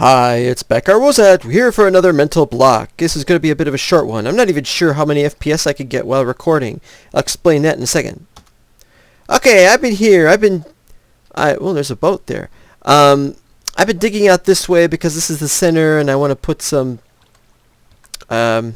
Hi, it's Becker Rosette. We're here for another mental block. This is going to be a bit of a short one. I'm not even sure how many FPS I could get while recording. I'll explain that in a second. Okay, I've been here. Well, there's a boat there. I've been digging out this way because this is the center, and I want to put some, well,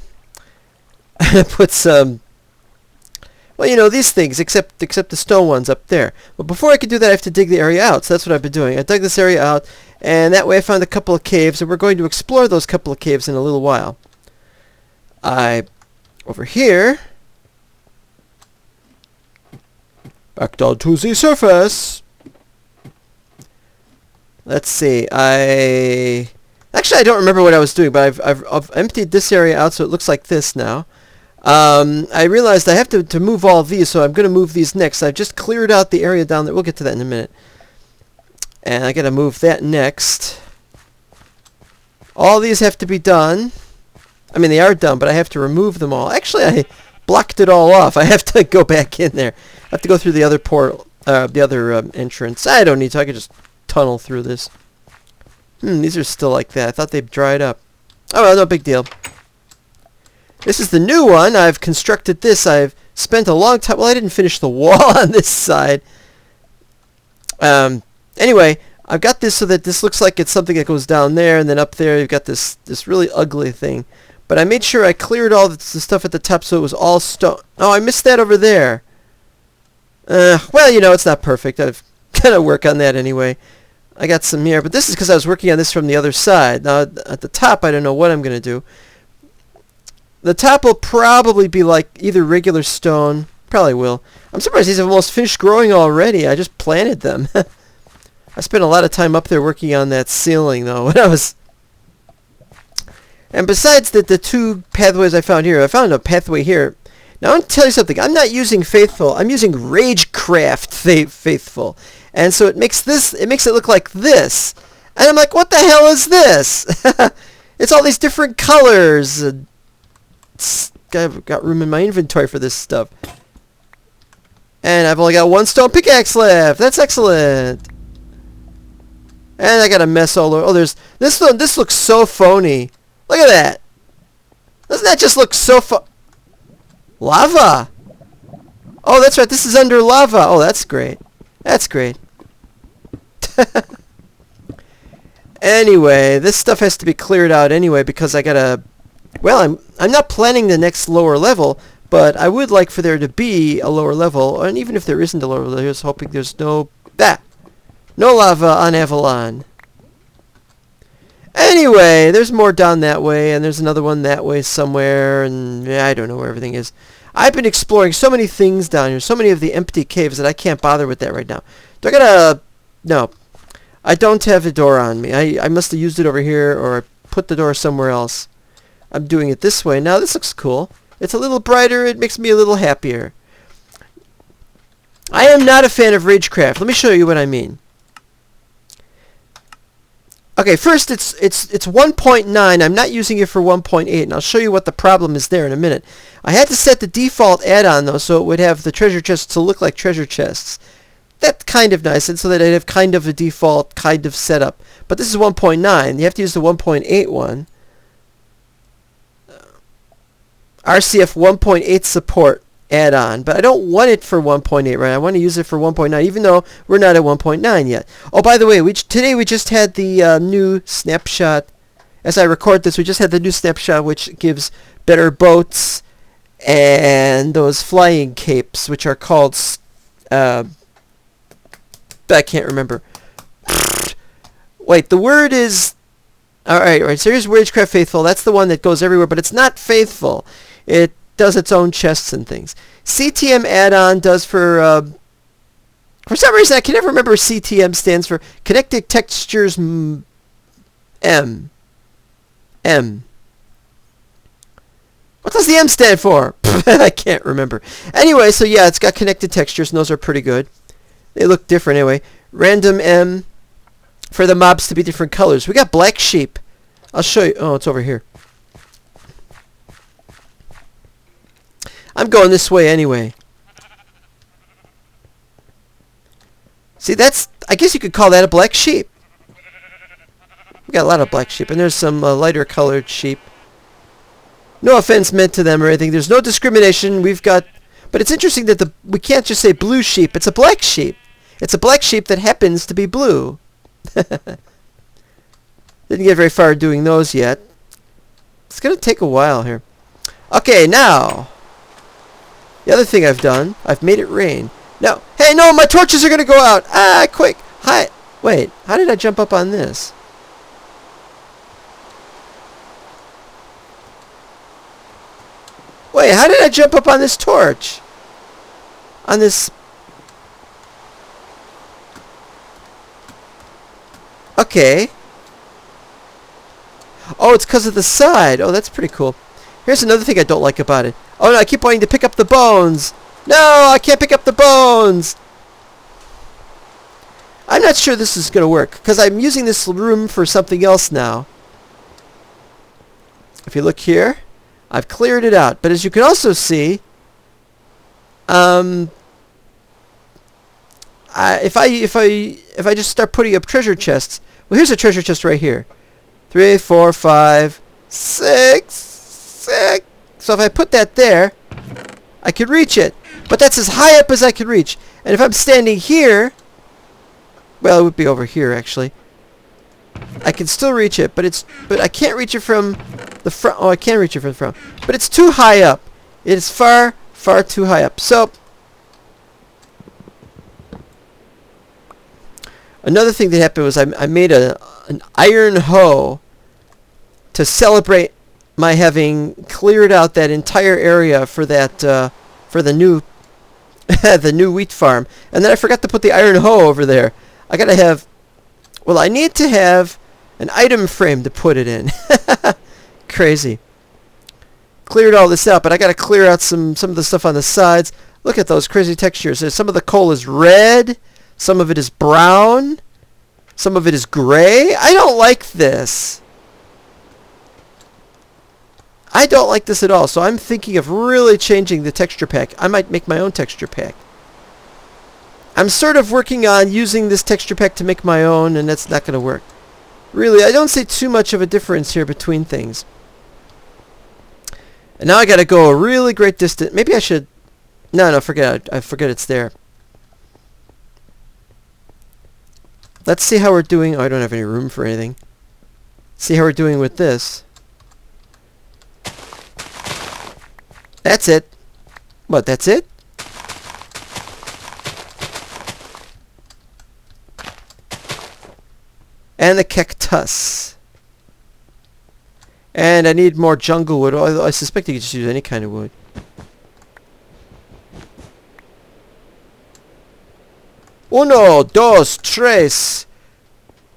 you know, these things, except the stone ones up there. But before I can do that, I have to dig the area out. So that's what I've been doing. I dug this area out, and that way I found a couple of caves, and we're going to explore those couple of caves in a little while. Over here, back down to the surface. Let's see. Actually, I don't remember what I was doing, but I've emptied this area out, so it looks like this now. I realized I have to move all of these, so I'm going to move these next. I've just cleared out the area down there. We'll get to that in a minute. And I got to move that next. All these have to be done. I mean, they are done, but I have to remove them all. Actually, I blocked it all off. I have to go back in there. I have to go through the other portal, the other entrance. I don't need to. I can just tunnel through this. These are still like that. I thought they'd dried up. Oh, well, no big deal. This is the new one. I've constructed this. I've spent a long time. Well, I didn't finish the wall on this side. Anyway, I've got this so that this looks like it's something that goes down there, and then up there you've got this really ugly thing. But I made sure I cleared all the stuff at the top so it was all stone. Oh, I missed that over there. Well, you know, it's not perfect. I've got to work on that anyway. I got some here, but this is because I was working on this from the other side. Now, at the top, I don't know what I'm going to do. The top will probably be like either regular stone. Probably will. I'm surprised these have almost finished growing already. I just planted them. I spent a lot of time up there working on that ceiling, though, when I was... And besides the two pathways I found here, I found a pathway here. Now, I want to tell you something. I'm not using Faithful. I'm using Ragecraft Faithful. And so it makes it look like this. And I'm like, what the hell is this? It's all these different colors. I've got room in my inventory for this stuff. And I've only got one stone pickaxe left. That's excellent. And I got a mess all over. Oh, there's this one. This looks so phony. Look at that. Doesn't that just look so Lava. Oh, that's right. This is under lava. Oh, that's great. That's great. Anyway, this stuff has to be cleared out anyway because I gotta... Well, I'm not planning the next lower level, but I would like for there to be a lower level, and even if there isn't a lower level, I was hoping there's no lava on Avalon. Anyway, there's more down that way, and there's another one that way somewhere, and I don't know where everything is. I've been exploring so many things down here, so many of the empty caves that I can't bother with that right now. Do I gotta... No. I don't have a door on me. I must have used it over here, or I put the door somewhere else. I'm doing it this way. Now, this looks cool. It's a little brighter. It makes me a little happier. I am not a fan of Ragecraft. Let me show you what I mean. Okay, first it's 1.9. I'm not using it for 1.8, and I'll show you what the problem is there in a minute. I had to set the default add-on, though, so it would have the treasure chests to look like treasure chests. That's kind of nice, and so that I'd have kind of a default kind of setup. But this is 1.9. You have to use the 1.8 one. RCF 1.8 support add-on, but I don't want it for 1.8, right? I want to use it for 1.9, even though we're not at 1.9 yet. Oh, by the way, today we just had the new snapshot. As I record this, we just had the new snapshot, which gives better boats and those flying capes, which are called... I can't remember. Wait, the word is... Alright, so here's Ragecraft Faithful. That's the one that goes everywhere, but it's not faithful. It does its own chests and things. CTM add-on does for some reason I can never remember what CTM stands for. Connected Textures M. What does the M stand for? I can't remember. Anyway, so yeah, it's got connected textures, and those are pretty good. They look different anyway. Random M for the mobs to be different colors. We got black sheep. I'll show you. Oh, it's over here. I'm going this way anyway. See, I guess you could call that a black sheep. We got a lot of black sheep, and there's some lighter colored sheep. No offense meant to them or anything. There's no discrimination. We've got, but it's interesting that we can't just say blue sheep. It's a black sheep. It's a black sheep that happens to be blue. Didn't get very far doing those yet. It's gonna take a while here. Okay, now the other thing I've done, I've made it rain. No, hey, no, my torches are gonna go out. Ah, quick! Hi, wait, how did I jump up on this? Wait, how did I jump up on this torch? On this... Okay. Oh, it's because of the side. Oh, that's pretty cool. Here's another thing I don't like about it. Oh, no, I keep wanting to pick up the bones. No, I can't pick up the bones. I'm not sure this is going to work, because I'm using this room for something else now. If you look here, I've cleared it out. But as you can also see, if I just start putting up treasure chests, well, here's a treasure chest right here. 3, 4, 5, 6. So if I put that there, I could reach it. But that's as high up as I could reach. And if I'm standing here, well, it would be over here actually. I can still reach it, but I can't reach it from the front. Oh, I can reach it from the front, but it's too high up. It is far, far too high up. So another thing that happened was I made an iron hoe to celebrate my having cleared out that entire area for that for the new the new wheat farm, and then I forgot to put the iron hoe over there. I gotta have. Well, I need to have an item frame to put it in. Crazy. Cleared all this out, but I got to clear out some of the stuff on the sides. Look at those crazy textures. Some of the coal is red. Some of it is brown. Some of it is gray. I don't like this. I don't like this at all. So I'm thinking of really changing the texture pack. I might make my own texture pack. I'm sort of working on using this texture pack to make my own, and that's not going to work. Really, I don't see too much of a difference here between things. And now I got to go a really great distance. Maybe I should... No, forget it. I forget it's there. Let's see how we're doing. Oh, I don't have any room for anything. See how we're doing with this. That's it. What, that's it? And the cactus. And I need more jungle wood. I suspect you could just use any kind of wood. Uno, dos, tres.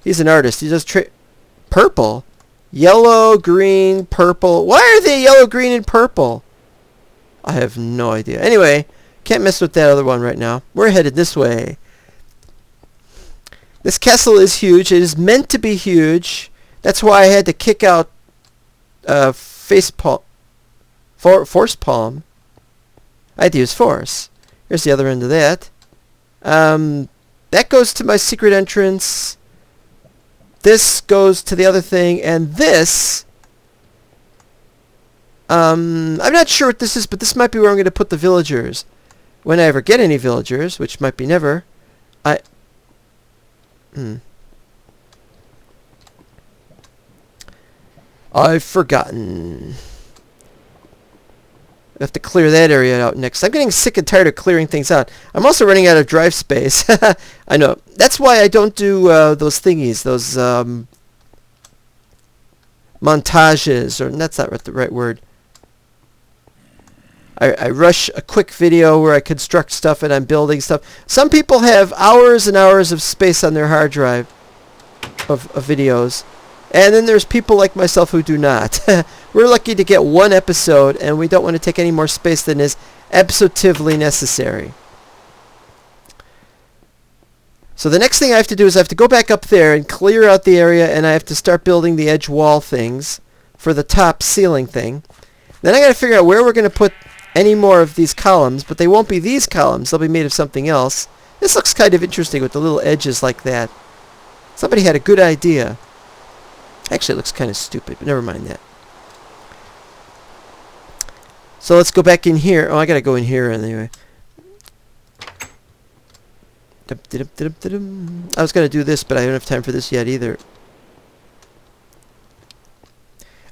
He's an artist. He does purple. Yellow, green, purple. Why are they yellow, green, and purple? I have no idea. Anyway, can't mess with that other one right now. We're headed this way. This castle is huge. It is meant to be huge. That's why I had to kick out force palm. I had to use force. Here's the other end of that. That goes to my secret entrance. This goes to the other thing, and this... I'm not sure what this is, but this might be where I'm going to put the villagers. When I ever get any villagers, which might be never, I've forgotten. I have to clear that area out next. I'm getting sick and tired of clearing things out. I'm also running out of drive space. I know. That's why I don't do those thingies, those montages, or that's not the right word. I rush a quick video where I construct stuff and I'm building stuff. Some people have hours and hours of space on their hard drive of videos. And then there's people like myself who do not. We're lucky to get one episode, and we don't want to take any more space than is absolutely necessary. So the next thing I have to do is I have to go back up there and clear out the area, and I have to start building the edge wall things for the top ceiling thing. Then I got to figure out where we're going to put any more of these columns, but they won't be these columns. They'll be made of something else. This looks kind of interesting with the little edges like that. Somebody had a good idea. Actually, it looks kind of stupid, but never mind that. So let's go back in here. Oh, I gotta go in here anyway. I was gonna do this, but I don't have time for this yet either.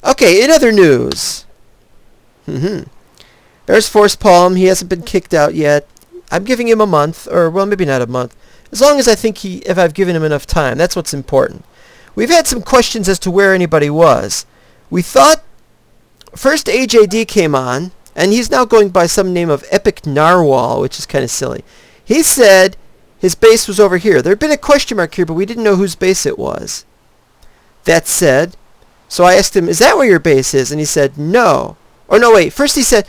Okay, in other news. There's Force Palm. He hasn't been kicked out yet. I'm giving him a month, or well, maybe not a month. As long as I think if I've given him enough time, that's what's important. We've had some questions as to where anybody was. We thought first AJD came on, and he's now going by some name of Epic Narwhal, which is kind of silly. He said his base was over here. There had been a question mark here, but we didn't know whose base it was. That said, so I asked him, "Is that where your base is?" And he said, "No." Or no, wait. First he said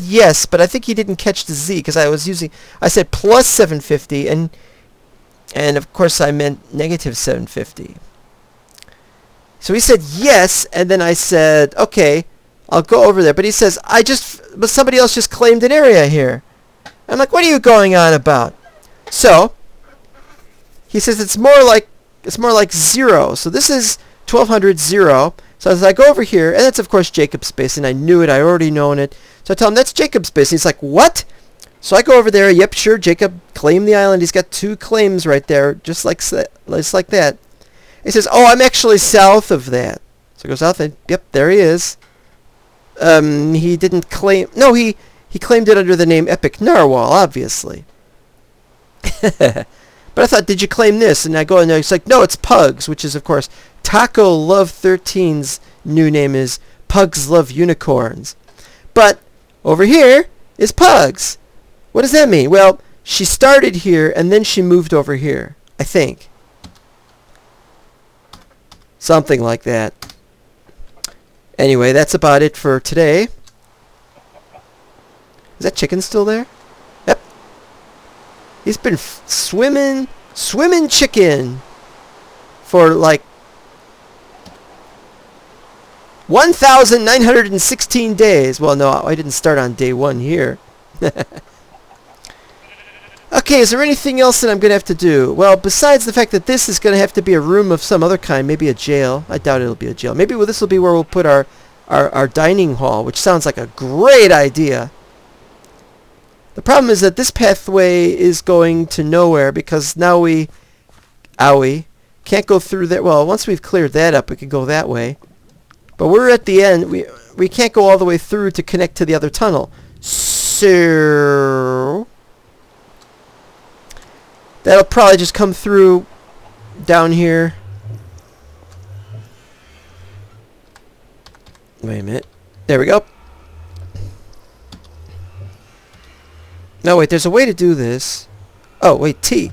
yes, but I think he didn't catch the Z because I said plus 750, and of course I meant negative 750. So he said yes, and then I said, "Okay, I'll go over there." But he says, but somebody else just claimed an area here. I'm like, "What are you going on about?" So he says it's more like 0. So this is 1200 0. So as I go over here, and that's of course Jacob's space, and I knew it, I already known it. So I tell him that's Jacob's space. And he's like, "What?" So I go over there. Yep, sure. Jacob claimed the island. He's got 2 claims right there, just like that. He says, "Oh, I'm actually south of that." So I go south, and yep, there he is. He didn't claim. No, he claimed it under the name Epic Narwhal, obviously. But I thought, "Did you claim this?" And I go in there. He's like, "No, it's Pugs," which is of course Taco Love 13's new name is Pugs Love Unicorns. But over here is Pugs. What does that mean? Well, she started here and then she moved over here, I think. Something like that. Anyway, that's about it for today. Is that chicken still there? Yep. He's been swimming chicken for like 1,916 days. Well, no, I didn't start on day 1 here. Okay, is there anything else that I'm going to have to do? Well, besides the fact that this is going to have to be a room of some other kind, maybe a jail. I doubt it'll be a jail. Maybe this will be where we'll put our dining hall, which sounds like a great idea. The problem is that this pathway is going to nowhere because now we can't go through there. Well, once we've cleared that up, we can go that way. But we're at the end. We can't go all the way through to connect to the other tunnel. So that'll probably just come through down here. Wait a minute. There we go. No, wait, there's a way to do this. Oh, wait, T.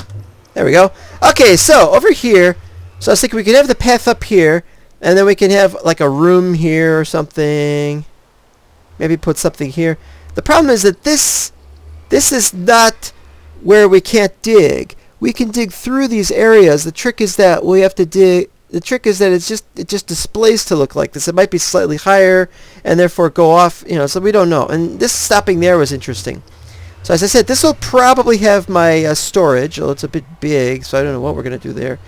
There we go. Okay, so over here, so I was thinking we could have the path up here, and then we can have like a room here or something. Maybe put something here. The problem is that this is not where we can't dig. We can dig through these areas. The trick is that we have to dig. The trick is that it just displays to look like this. It might be slightly higher and therefore go off, so we don't know. And this stopping there was interesting. So as I said, this will probably have my storage. Oh, it's a bit big, so I don't know what we're going to do there.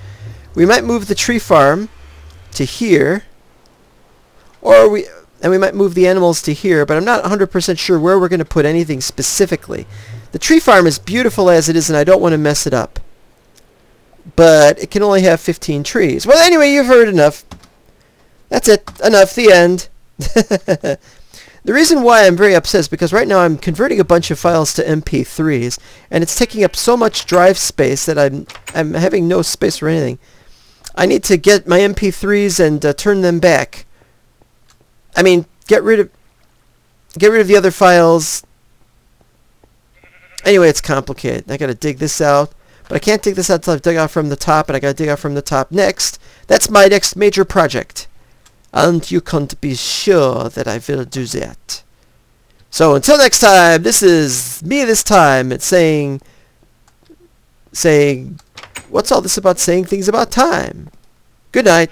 We might move the tree farm to here. Or we might move the animals to here, but I'm not 100% sure where we're going to put anything specifically. The tree farm is beautiful as it is, and I don't want to mess it up. But it can only have 15 trees. Well, anyway, you've heard enough. That's it. Enough. The end. The reason why I'm very upset is because right now I'm converting a bunch of files to MP3s, and it's taking up so much drive space that I'm having no space for anything. I need to get my MP3s and turn them back. I mean, get rid of the other files. Anyway, it's complicated. I got to dig this out, but I can't dig this out until I've dug out from the top, and I got to dig out from the top next. That's my next major project. And you can't be sure that I will do that. So until next time, this is me this time. It's saying, what's all this about saying things about time? Good night.